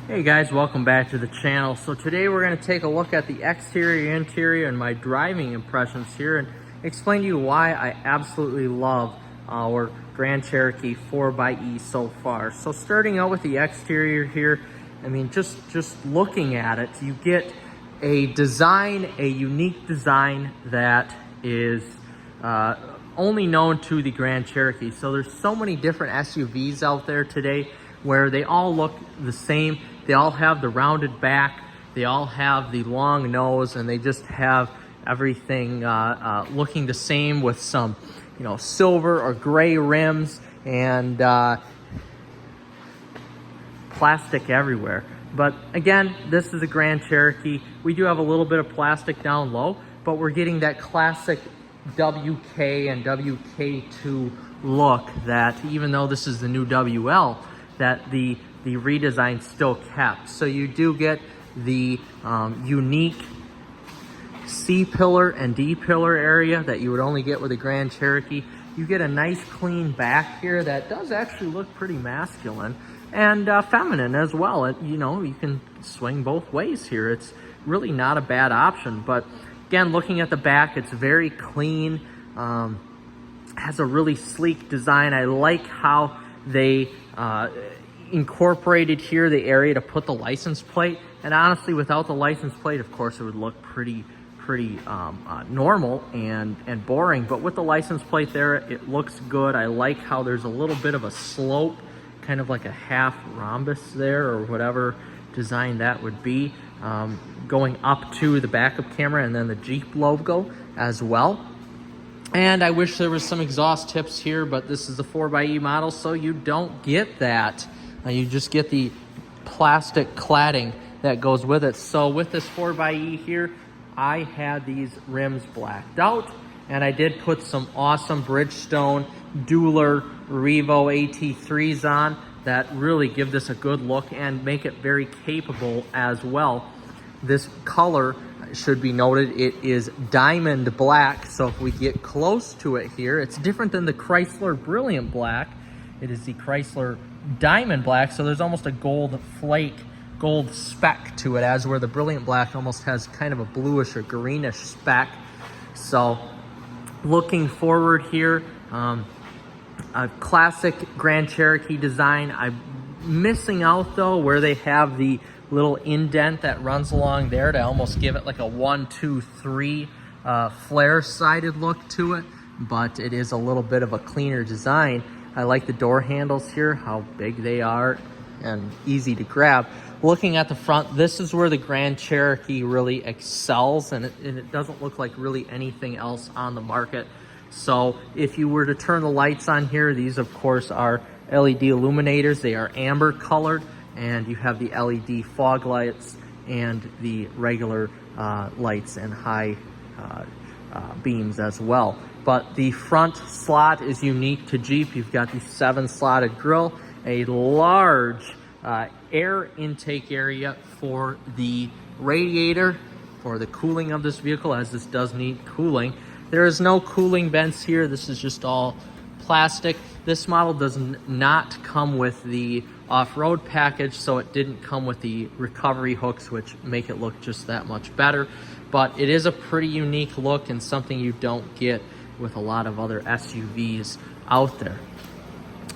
Hey guys, welcome back to the channel. So today we're going to take a look at the exterior, interior, and my driving impressions here and explain to you why I absolutely love our Grand Cherokee 4xe so far. So starting out with the exterior here, I mean, just looking at it, you get a design, a unique design that is only known to the Grand Cherokee. So there's so many different SUVs out there today where they all look the same. They all have the rounded back, they all have the long nose, and they just have everything looking the same with some, silver or gray rims and plastic everywhere. But again, this is a Grand Cherokee. We do have a little bit of plastic down low, but we're getting that classic WK and WK2 look that, even though this is the new WL, that the redesign still kept. So you do get the unique C-pillar and D-pillar area that you would only get with a Grand Cherokee. You get a nice clean back here that does actually look pretty masculine and feminine as well. You can swing both ways here. It's really not a bad option. But again, looking at the back, it's very clean, has a really sleek design. I like how they incorporated here the area to put the license plate, and honestly, without the license plate, of course, it would look pretty normal and boring. But with the license plate there, it looks good. I like how there's a little bit of a slope, kind of like a half rhombus there, or whatever design that would be, going up to the backup camera, and then the Jeep logo as well. And I wish there was some exhaust tips here, but this is the 4xe model, so you don't get that. You just get the plastic cladding that goes with it. So with this 4xe here, I had these rims blacked out, and I did put some awesome Bridgestone Dueler Revo AT3s on that really give this a good look and make it very capable as well. This color should be noted, it is diamond black, so if we get close to it here, it's different than the Chrysler Brilliant Black. It is the Chrysler Diamond Black, so there's almost a gold flake, gold speck to it, as where the Brilliant Black almost has kind of a bluish or greenish speck. So looking forward here, a classic Grand Cherokee design. I'm missing out though where they have the little indent that runs along there to almost give it like a 1, 2, 3 flare-sided look to it, but it is a little bit of a cleaner design. I like the door handles here, how big they are and easy to grab. Looking at the front, this is where the Grand Cherokee really excels, and it doesn't look like really anything else on the market. So if you were to turn the lights on here, these of course are LED illuminators. They are amber colored, and you have the LED fog lights and the regular lights and high beams as well. But the front slot is unique to Jeep. You've got the 7-slotted grille, a large air intake area for the radiator for the cooling of this vehicle, as this does need cooling. There is no cooling vents here. This is just all plastic. This model does not come with the off-road package, so it didn't come with the recovery hooks, which make it look just that much better. But it is a pretty unique look and something you don't get with a lot of other SUVs out there.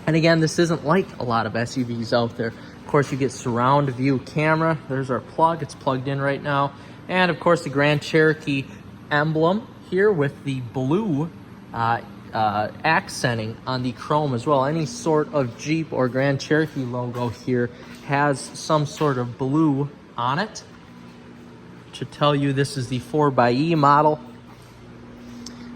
And again, this isn't like a lot of SUVs out there. Of course, you get surround view camera. There's our plug. It's plugged in right now. And of course, the Grand Cherokee emblem here with the blue accenting on the chrome as well. Any sort of Jeep or Grand Cherokee logo here has some sort of blue on it to tell you this is the 4xe model.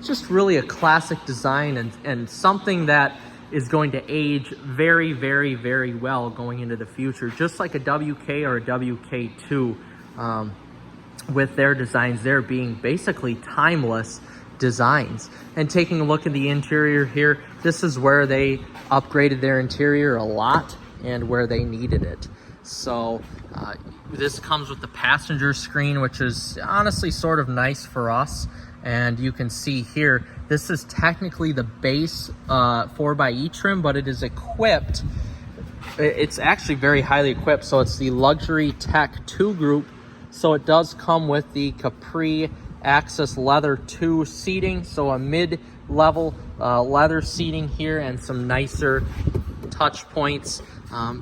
Just really a classic design and something that is going to age very, very, very well going into the future, just like a WK or a WK2, with their designs there being basically timeless designs. And taking a look at the interior here, this is where they upgraded their interior a lot and where they needed it. So this comes with the passenger screen, which is honestly sort of nice for us. And you can see here, this is technically the base 4xe trim, but it is equipped it's actually very highly equipped. So it's the Luxury Tech 2 group. So it does come with the Capri Access Leather 2 seating. So a mid-level leather seating here and some nicer touch points.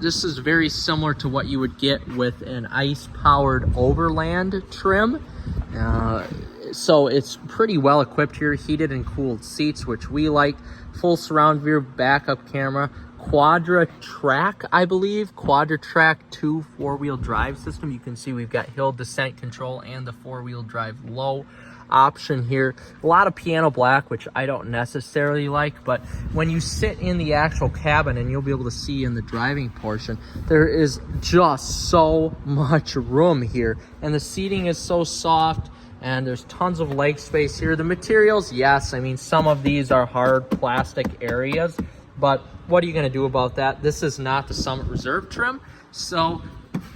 This is very similar to what you would get with an ICE-powered Overland trim. So it's pretty well equipped here. Heated and cooled seats, which we like. Full surround view, backup camera. Quadra Track, I believe. Quadra Track 2 4-wheel drive system. You can see we've got hill descent control and the 4-wheel drive low option here. A lot of piano black, which I don't necessarily like, but when you sit in the actual cabin, and you'll be able to see in the driving portion, there is just so much room here, and the seating is so soft, and there's tons of leg space here. The materials, yes, I mean, some of these are hard plastic areas, but what are you going to do about that? This is not the Summit Reserve trim, so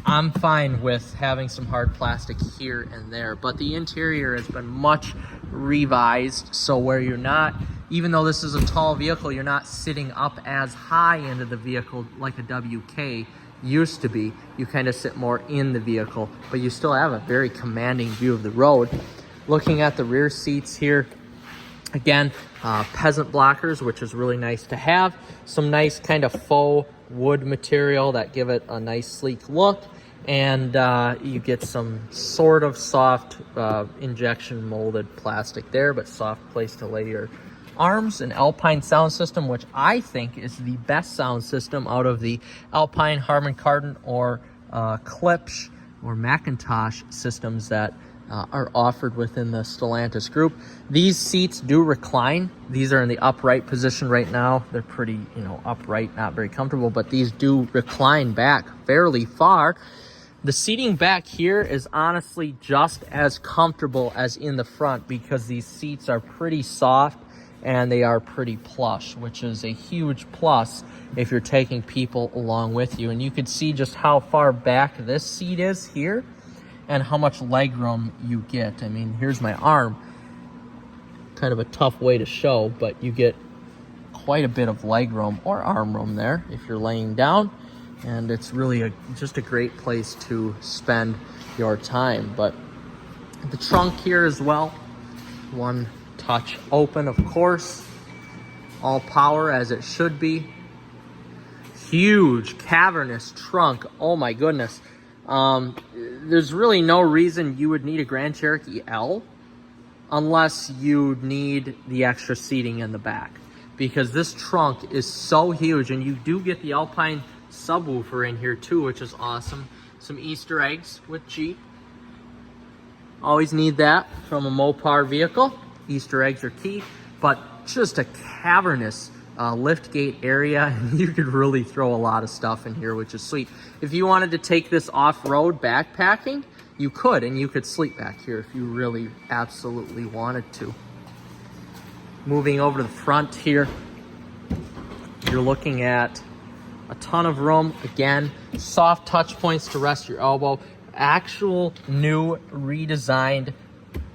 I'm fine with having some hard plastic here and there. But the interior has been much revised, so where you're not, even though this is a tall vehicle, you're not sitting up as high into the vehicle like a WK used to be. You kind of sit more in the vehicle, but you still have a very commanding view of the road. Looking at the rear seats here, again, peasant blockers, which is really nice to have. Some nice kind of faux wood material that give it a nice sleek look, and you get some sort of soft injection molded plastic there, but soft place to lay your arms. An Alpine sound system, which I think is the best sound system out of the Alpine, Harman Kardon, or Klipsch or Macintosh systems that are offered within the Stellantis group. These seats do recline. These are in the upright position right now. They're pretty, upright, not very comfortable, but these do recline back fairly far. The seating back here is honestly just as comfortable as in the front, because these seats are pretty soft and they are pretty plush, which is a huge plus if you're taking people along with you. And you can see just how far back this seat is here and how much leg room you get. I mean, here's my arm. Kind of a tough way to show, but you get quite a bit of leg room or arm room there if you're laying down. And it's really just a great place to spend your time. But the trunk here as well, one touch open, of course, all power as it should be. Huge cavernous trunk, oh my goodness. There's really no reason you would need a Grand Cherokee L unless you need the extra seating in the back, because this trunk is so huge. And you do get the Alpine subwoofer in here too, which is awesome. Some Easter eggs with Jeep. Always need that from a Mopar vehicle. Easter eggs are key, but just a cavernous liftgate area, and you could really throw a lot of stuff in here, which is sweet. If you wanted to take this off-road backpacking, you could, and you could sleep back here if you really absolutely wanted to. Moving over to the front here, you're looking at a ton of room. Again, soft touch points to rest your elbow. Actual new redesigned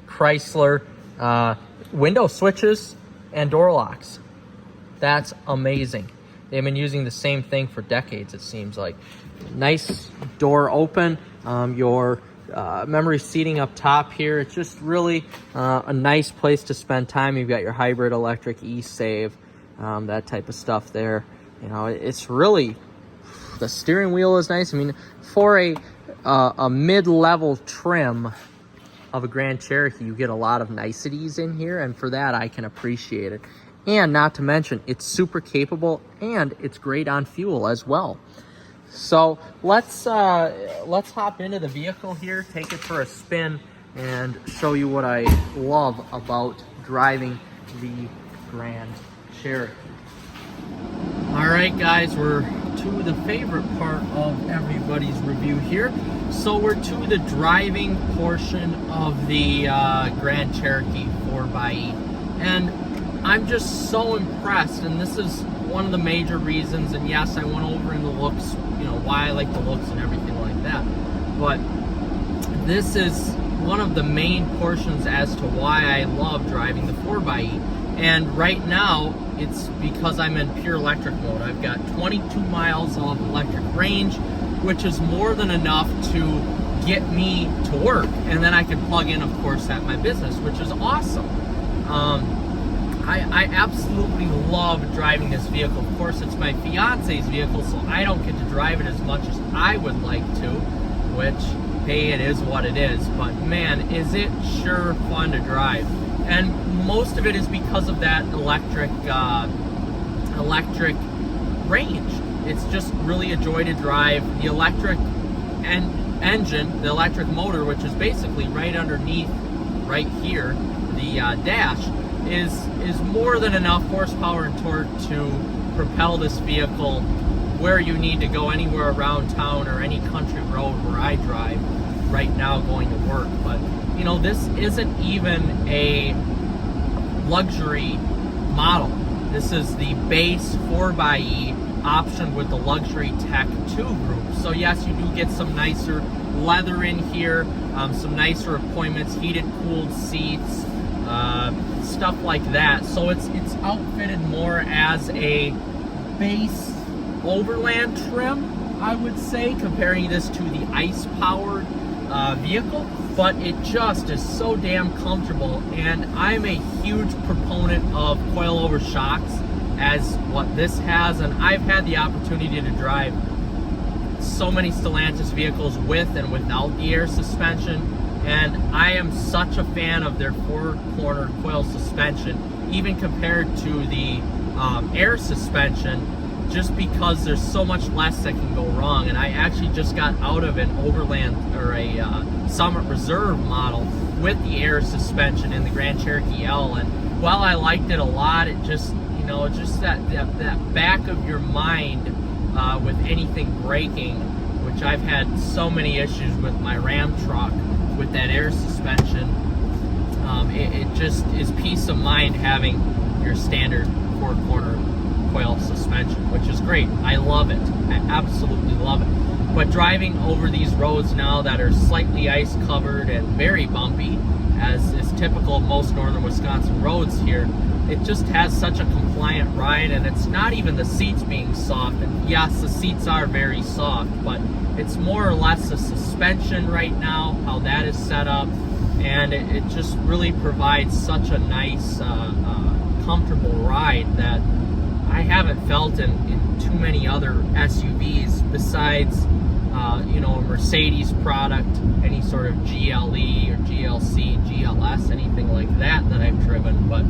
Chrysler window switches and door locks. That's amazing. They've been using the same thing for decades, it seems like. Nice door open. Your memory seating up top here. It's just really a nice place to spend time. You've got your hybrid electric e-save, that type of stuff there. It's really, the steering wheel is nice. I mean, for a mid-level trim of a Grand Cherokee, you get a lot of niceties in here, and for that I can appreciate it. And not to mention, it's super capable and it's great on fuel as well. So let's hop into the vehicle here, take it for a spin, and show you what I love about driving the Grand Cherokee. All right, guys, we're to the favorite part of everybody's review here. So we're to the driving portion of the Grand Cherokee 4xe, and I'm just so impressed, and this is one of the major reasons. And yes, I went over in the looks, why I like the looks and everything like that, but this is one of the main portions as to why I love driving the 4xe. And right now, it's because I'm in pure electric mode. I've got 22 miles of electric range, which is more than enough to get me to work. And then I can plug in, of course, at my business, which is awesome. I absolutely love driving this vehicle. Of course, it's my fiance's vehicle, so I don't get to drive it as much as I would like to, which, hey, it is what it is. But man, is it sure fun to drive. And most of it is because of that electric range. It's just really a joy to drive. The electric engine, the electric motor, which is basically right underneath, right here, the dash, is more than enough horsepower and torque to propel this vehicle where you need to go, anywhere around town or any country road where I drive right now going to work. But you know, this isn't even a luxury model. This is the base 4xe option with the luxury tech 2 group. So yes, you do get some nicer leather in here, some nicer appointments, heated cooled seats, stuff like that. So it's outfitted more as a base overland trim, I would say, comparing this to the ICE powered vehicle, but it just is so damn comfortable. And I'm a huge proponent of coilover shocks as what this has, and I've had the opportunity to drive so many Stellantis vehicles with and without the air suspension, and I am such a fan of their 4-corner coil suspension, even compared to the air suspension, just because there's so much less that can go wrong. And I actually just got out of an Overland or a Summit Reserve model with the air suspension in the Grand Cherokee L, and while I liked it a lot, it just, you know, just that back of your mind with anything braking, which I've had so many issues with my Ram truck with that air suspension. It just is peace of mind having your standard 4-corner coil suspension, which is great. I love it. I absolutely love it. But driving over these roads now that are slightly ice covered and very bumpy, as is typical of most northern Wisconsin roads here, it just has such a compliant ride. And it's not even the seats being soft. And yes, the seats are very soft, but it's more or less the suspension right now, how that is set up, and it just really provides such a nice, comfortable ride that I haven't felt in too many other SUVs besides, you know, a Mercedes product, any sort of GLE or GLC, GLS, anything like that I've driven. But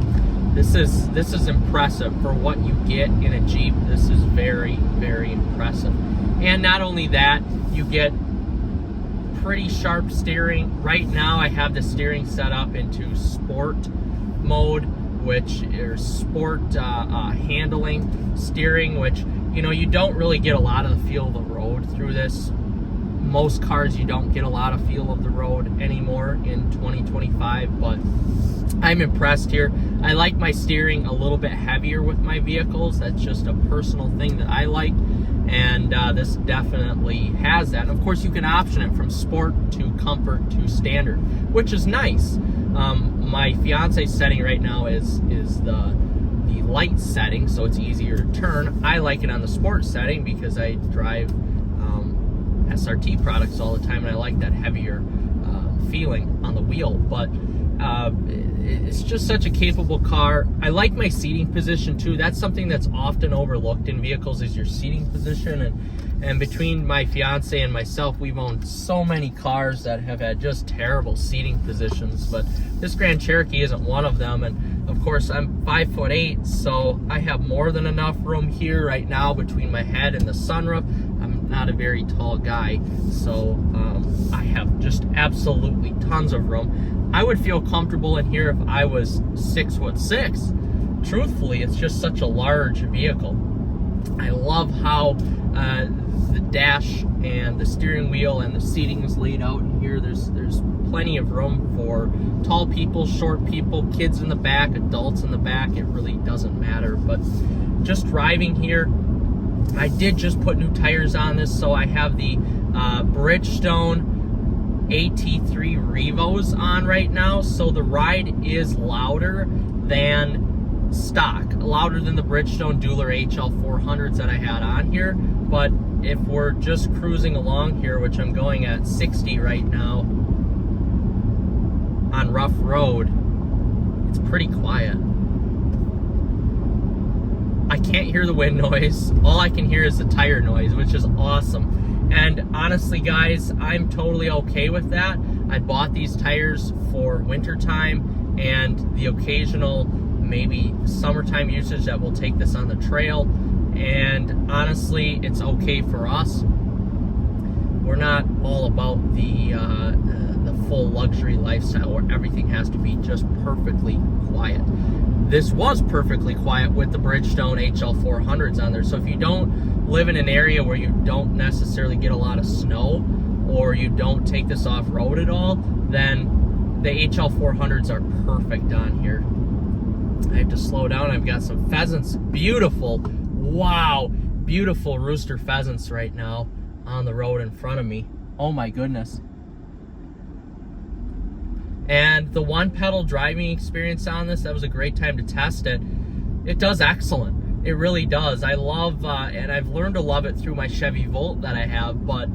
this is impressive for what you get in a Jeep. This is very, very impressive. And not only that, you get pretty sharp steering. Right now I have the steering set up into sport mode, which is sport handling steering, which, you know, you don't really get a lot of the feel of the road through this. Most cars, you don't get a lot of feel of the road anymore in 2025, but I'm impressed here. I like my steering a little bit heavier with my vehicles. That's just a personal thing that I like, and this definitely has that. And of course, you can option it from sport to comfort to standard, which is nice. My fiance's setting right now is the light setting, so it's easier to turn. I like it on the sport setting because I drive SRT products all the time, and I like that heavier feeling on the wheel. But it's just such a capable car. I like my seating position too. That's something that's often overlooked in vehicles, is your seating position. And between my fiance and myself, we've owned so many cars that have had just terrible seating positions, but this Grand Cherokee isn't one of them. And of course, I'm 5'8", so I have more than enough room here right now between my head and the sunroof. I'm not a very tall guy, so I have just absolutely tons of room. I would feel comfortable in here if I was 6'6". Truthfully, it's just such a large vehicle. I love how the dash and the steering wheel and the seating is laid out in here. There's plenty of room for tall people, short people, kids in the back, adults in the back. It really doesn't matter. But just driving here, I did just put new tires on this, so I have the Bridgestone AT3 Revos on right now, so the ride is louder than stock, louder than the Bridgestone Dueler HL400s that I had on here. But if we're just cruising along here, which I'm going at 60 right now on rough road, it's pretty quiet. I can't hear the wind noise. All I can hear is the tire noise, which is awesome. And honestly, guys, I'm totally okay with that. I bought these tires for winter time and the occasional maybe summertime usage that will take this on the trail. And honestly, it's okay for us. We're not all about the full luxury lifestyle where everything has to be just perfectly quiet. This was perfectly quiet with the Bridgestone HL400s on there. So if you don't live in an area where you don't necessarily get a lot of snow, or you don't take this off-road at all, then the HL400s are perfect on here. I have to slow down. I've got some pheasants. Beautiful, wow, beautiful rooster pheasants right now on the road in front of me. Oh my goodness. And the one pedal driving experience on this, that was a great time to test it. It does excellent. It really does. I love, and I've learned to love it through my Chevy Volt that I have, but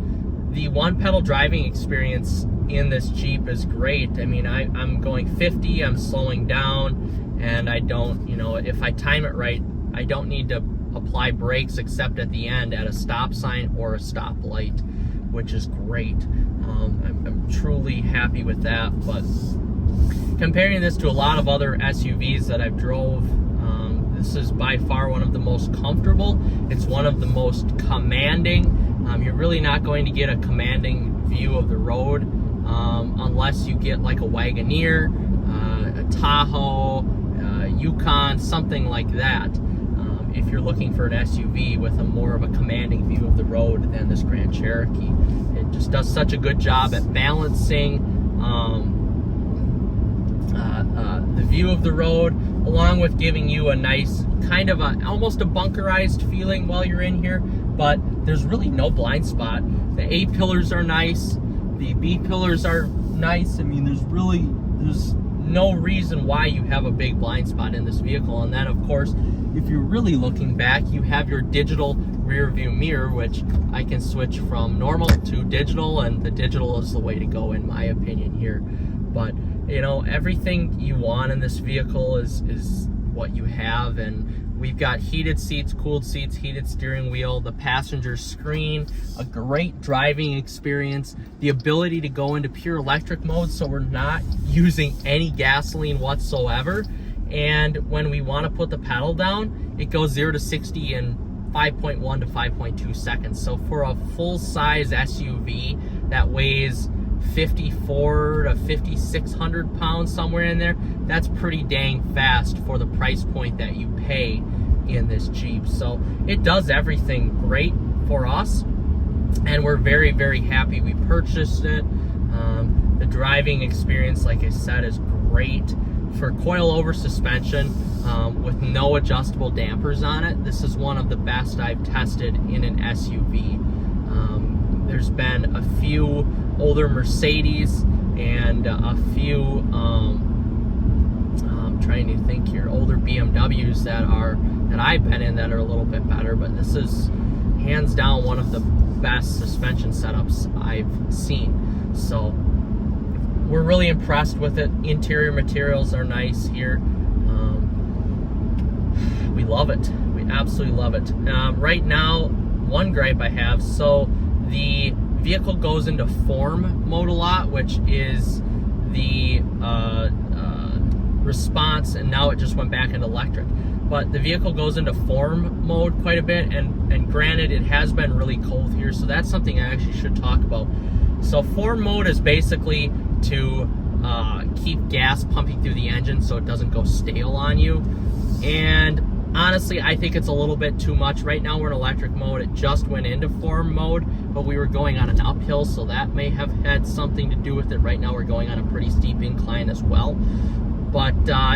the one pedal driving experience in this Jeep is great. I mean, I'm going 50, I'm slowing down, and I don't, you know, if I time it right, I don't need to apply brakes except at the end at a stop sign or a stop light, which is great. I'm truly happy with that. But comparing this to a lot of other SUVs that I've drove, this is by far one of the most comfortable. It's one of the most commanding. You're really not going to get a commanding view of the road unless you get like a Wagoneer, a Tahoe, Yukon, something like that. If you're looking for an SUV with a more of a commanding view of the road than this Grand Cherokee. It just does such a good job at balancing the view of the road, along with giving you a nice kind of almost a bunkerized feeling while you're in here, but there's really no blind spot. The A pillars are nice, the B pillars are nice. I mean, there's no reason why you have a big blind spot in this vehicle. And then, of course, if you're really looking back, you have your digital rear view mirror, which I can switch from normal to digital, and the digital is the way to go in my opinion here. But you know, everything you want in this vehicle is what you have. And we've got heated seats, cooled seats, heated steering wheel, the passenger screen, a great driving experience, the ability to go into pure electric mode, so we're not using any gasoline whatsoever. And when we want to put the pedal down, it goes 0 to 60 in 5.1 to 5.2 seconds. So for a full-size SUV that weighs 54 to 5,600 pounds, somewhere in there, that's pretty dang fast for the price point that you pay in this Jeep. So it does everything great for us, and we're very, very happy we purchased it. The driving experience, like I said, is great. For coil-over suspension with no adjustable dampers on it, this is one of the best I've tested in an SUV. There's been a few older Mercedes and a few, I'm trying to think here, older BMWs that I've been in that are a little bit better, but this is hands down one of the best suspension setups I've seen. So we're really impressed with it. Interior materials are nice here. We love it. We absolutely love it. Right now, one gripe I have, so the vehicle goes into form mode a lot, which is the response, and now it just went back into electric. But the vehicle goes into form mode quite a bit, and granted, it has been really cold here, so that's something I actually should talk about. So form mode is basically to keep gas pumping through the engine so it doesn't go stale on you. And honestly, I think it's a little bit too much. Right now we're in electric mode. It just went into form mode, but we were going on an uphill, so that may have had something to do with it. Right now we're going on a pretty steep incline as well. But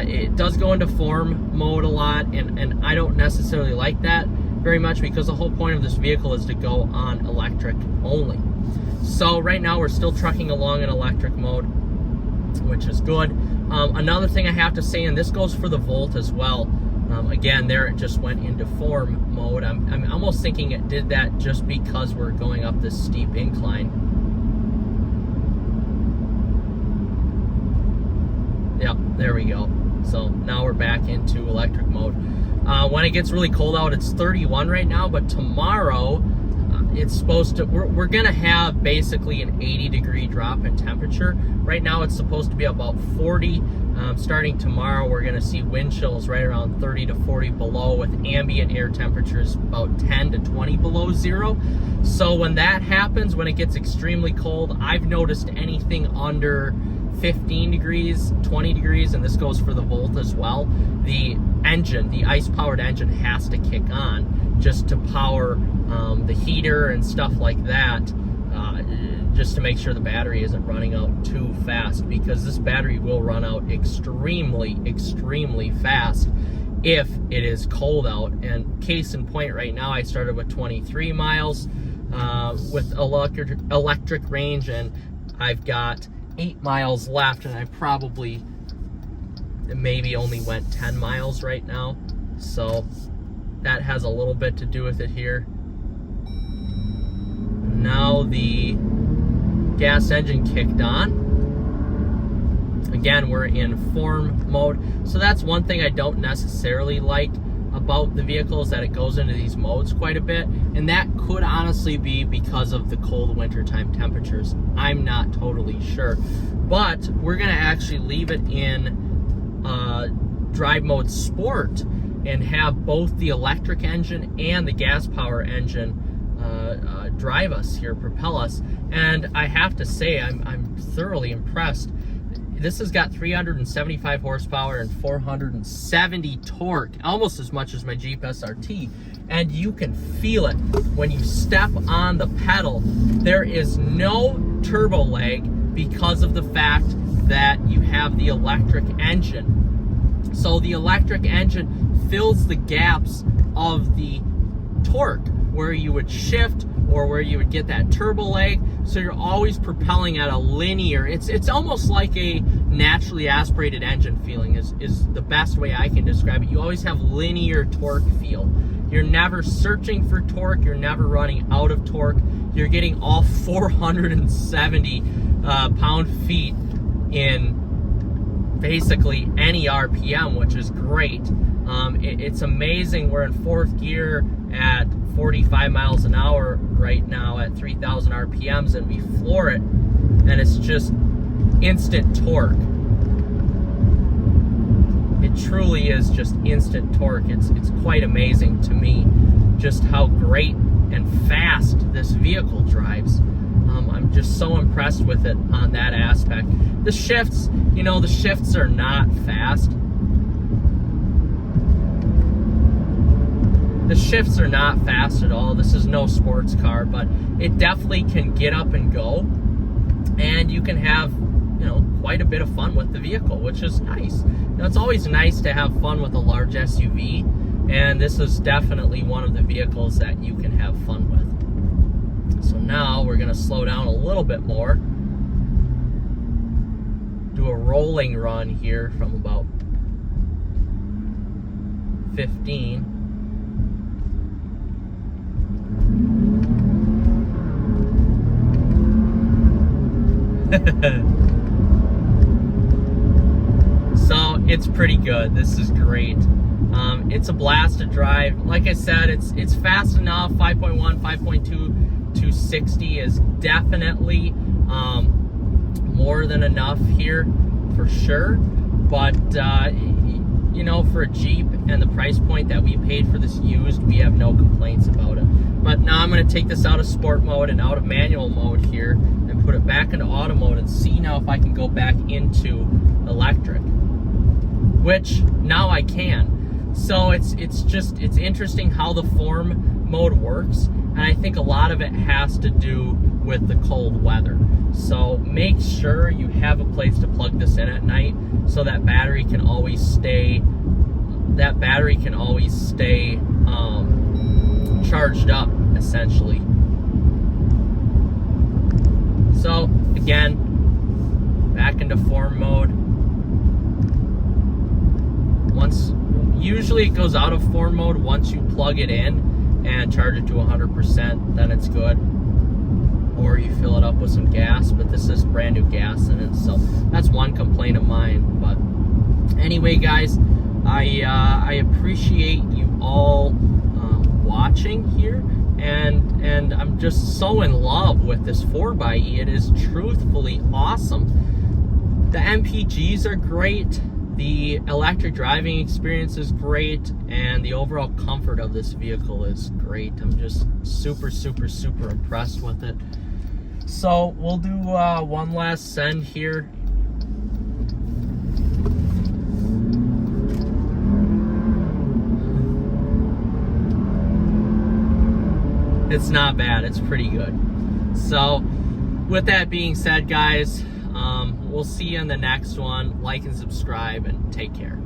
it does go into form mode a lot, and I don't necessarily like that very much, because the whole point of this vehicle is to go on electric only. So right now we're still trucking along in electric mode, which is good. Another thing I have to say, and this goes for the Volt as well, Again, there it just went into form mode. I'm almost thinking it did that just because we're going up this steep incline. Yep, there we go. So now we're back into electric mode. When it gets really cold out, it's 31 right now, but tomorrow it's supposed to, we're gonna have basically an 80-degree drop in temperature. Right now it's supposed to be about 40. Starting tomorrow, we're gonna see wind chills right around 30 to 40 below, with ambient air temperatures about 10 to 20 below zero. So when that happens, when it gets extremely cold, I've noticed anything under 15 degrees, 20 degrees, and this goes for the Volt as well, the engine, the ice-powered engine has to kick on just to power the heater and stuff like that, just to make sure the battery isn't running out too fast, because this battery will run out extremely fast if it is cold out. And case in point, right now I started with 23 miles with electric range, and I've got 8 miles left, and I probably maybe only went 10 miles right now, so that has a little bit to do with it here. Now the gas engine kicked on. Again, we're in form mode, so that's one thing I don't necessarily like about the vehicle, is that it goes into these modes quite a bit, and that could honestly be because of the cold wintertime temperatures. I'm not totally sure, but we're gonna actually leave it in drive mode sport and have both the electric engine and the gas power engine drive us here, propel us. And I have to say, I'm thoroughly impressed. This has got 375 horsepower and 470 torque, almost as much as my Jeep SRT. And you can feel it when you step on the pedal. There is no turbo lag because of the fact that you have the electric engine. So the electric engine fills the gaps of the torque where you would shift or where you would get that turbo lag. So you're always propelling at a linear, it's almost like a naturally aspirated engine feeling is the best way I can describe it. You always have linear torque feel. You're never searching for torque, you're never running out of torque. You're getting all 470 pound-feet in basically any RPM, which is great. It's amazing. We're in fourth gear at 45 miles an hour right now at 3,000 RPMs, and we floor it, and it's just instant torque. It truly is just instant torque. It's quite amazing to me just how great and fast this vehicle drives. I'm just so impressed with it on that aspect. The shifts, you know, the shifts are not fast. The shifts are not fast at all. This is no sports car, but it definitely can get up and go, and you can have, you know, quite a bit of fun with the vehicle, which is nice. Now, it's always nice to have fun with a large SUV, and this is definitely one of the vehicles that you can have fun with. So now we're gonna slow down a little bit more, do a rolling run here from about 15. So it's pretty good. This is great. It's a blast to drive. Like I said, it's fast enough. 5.1, 5.2 to 60 is definitely more than enough here for sure. But you know, for a Jeep and the price point that we paid for this used, we have no complaints about it. But now I'm going to take this out of sport mode and out of manual mode here and put it back into auto mode and see now if I can go back into electric, which now I can. So it's interesting how the form mode works, and I think a lot of it has to do with the cold weather. So make sure you have a place to plug this in at night so that battery can always stay charged up, essentially. So again, back into form mode. Once Usually it goes out of 4 mode once you plug it in and charge it to 100%, then it's good. Or you fill it up with some gas, but this is brand new gas in it, so that's one complaint of mine. But anyway, guys, I appreciate you all watching here, and I'm just so in love with this 4xe. It is truthfully awesome. The MPGs are great, the electric driving experience is great, and the overall comfort of this vehicle is great. I'm just super impressed with it. So we'll do one last send here. It's not bad, it's pretty good. So with that being said, guys, we'll see you in the next one. Like and subscribe, and take care.